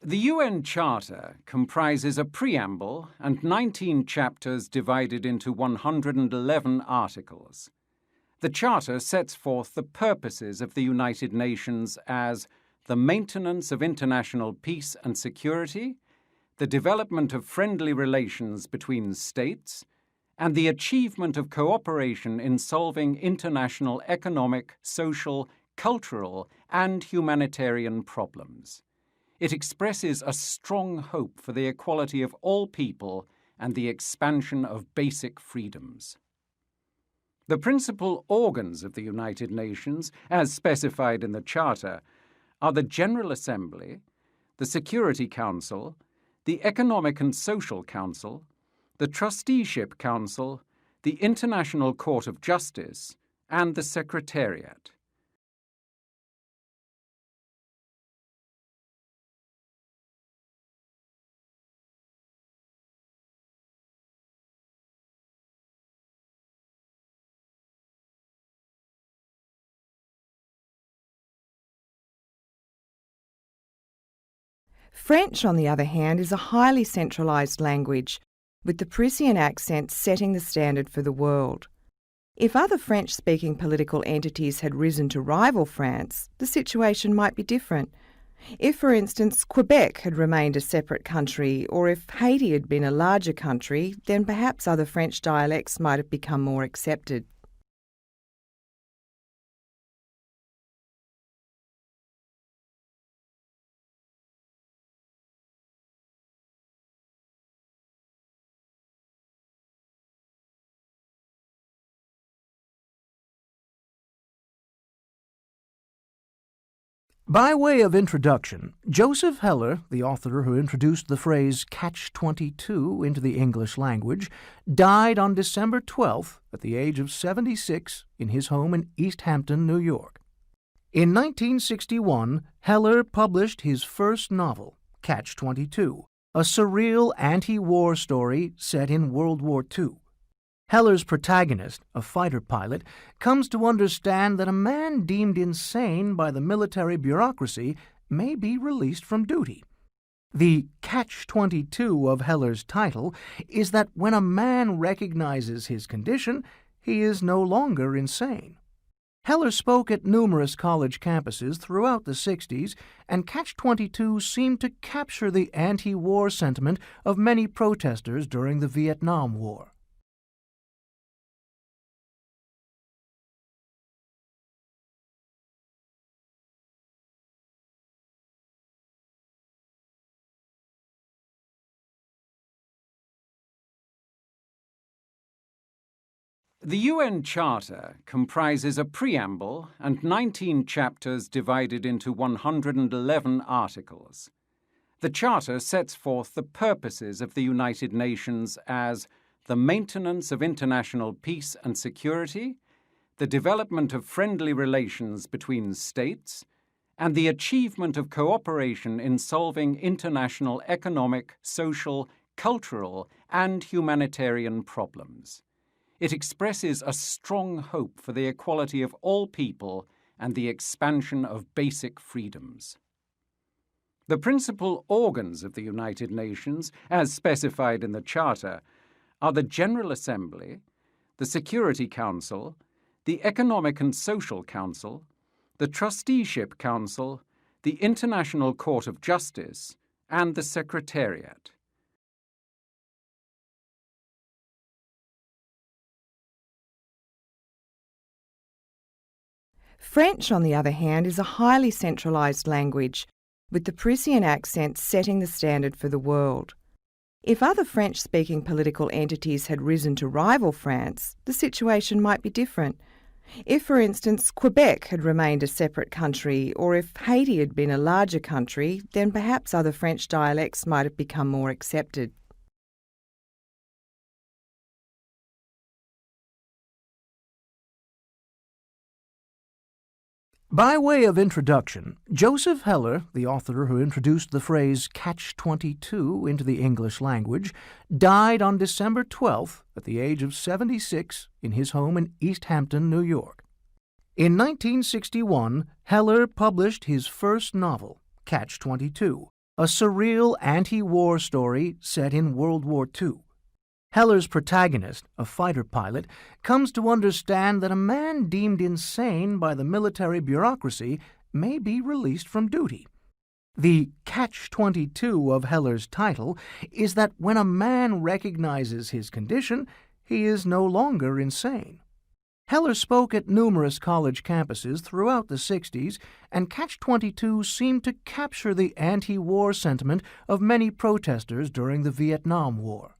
The UN Charter comprises a preamble and 19 chapters divided into 111 articles. The Charter sets forth the purposes of the United Nations as the maintenance of international peace and security, the development of friendly relations between states, and the achievement of cooperation in solving international economic, social, cultural, and humanitarian problems. It expresses a strong hope for the equality of all people and the expansion of basic freedoms. The principal organs of the United Nations, as specified in the Charter, are the General Assembly, the Security Council, the Economic and Social Council, the Trusteeship Council, the International Court of Justice, and the Secretariat. French, on the other hand, is a highly centralised language, with the Parisian accent setting the standard for the world. If other French-speaking political entities had risen to rival France, the situation might be different. If, for instance, Quebec had remained a separate country, or if Haiti had been a larger country, then perhaps other French dialects might have become more accepted. By way of introduction, Joseph Heller, the author who introduced the phrase catch-22 into the English language, died on December 12th at the age of 76 in his home in East Hampton, New York. In 1961, Heller published his first novel, Catch-22, a surreal anti-war story set in World War II. Heller's protagonist, a fighter pilot, comes to understand that a man deemed insane by the military bureaucracy may be released from duty. The catch-22 of Heller's title is that when a man recognizes his condition, he is no longer insane. Heller spoke at numerous college campuses throughout the 60s, and Catch-22 seemed to capture the anti-war sentiment of many protesters during the Vietnam War. The UN Charter comprises a preamble and 19 chapters divided into 111 articles. The Charter sets forth the purposes of the United Nations as the maintenance of international peace and security, the development of friendly relations between states, and the achievement of cooperation in solving international economic, social, cultural, and humanitarian problems. It expresses a strong hope for the equality of all people and the expansion of basic freedoms. The principal organs of the United Nations, as specified in the Charter, are the General Assembly, the Security Council, the Economic and Social Council, the Trusteeship Council, the International Court of Justice, and the Secretariat. French, on the other hand, is a highly centralised language, with the Parisian accent setting the standard for the world. If other French-speaking political entities had risen to rival France, the situation might be different. If, for instance, Quebec had remained a separate country, or if Haiti had been a larger country, then perhaps other French dialects might have become more accepted. By way of introduction, Joseph Heller, the author who introduced the phrase catch-22 into the English language, died on December 12th at the age of 76 in his home in East Hampton, New York. In 1961, Heller published his first novel, Catch-22, a surreal anti-war story set in World War II. Heller's protagonist, a fighter pilot, comes to understand that a man deemed insane by the military bureaucracy may be released from duty. The catch-22 of Heller's title is that when a man recognizes his condition, he is no longer insane. Heller spoke at numerous college campuses throughout the 60s, and Catch-22 seemed to capture the anti-war sentiment of many protesters during the Vietnam War.